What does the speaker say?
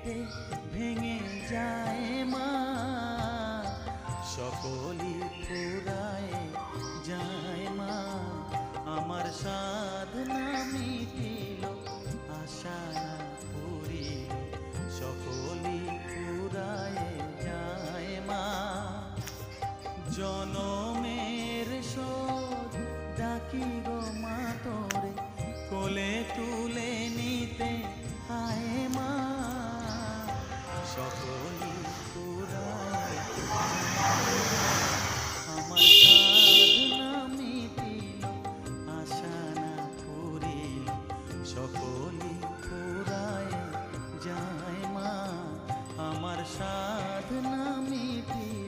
যেতে ভেঙে যায় মা, সকলই ফুরায় যায় মা। আমার সাধনা মিটিল, আশা না পুরিল, সকলই ফুরায় যায় মা। জনমের শোধ ডাকি গো মা তোরে, কোলে তুলে নিতে আয় মা, সকলই ফুরায় আমার সাধনা মিটিল, আশা না পুরিল, সকলই ফুরায় যায় মা, আমার সাধনা মিটিল।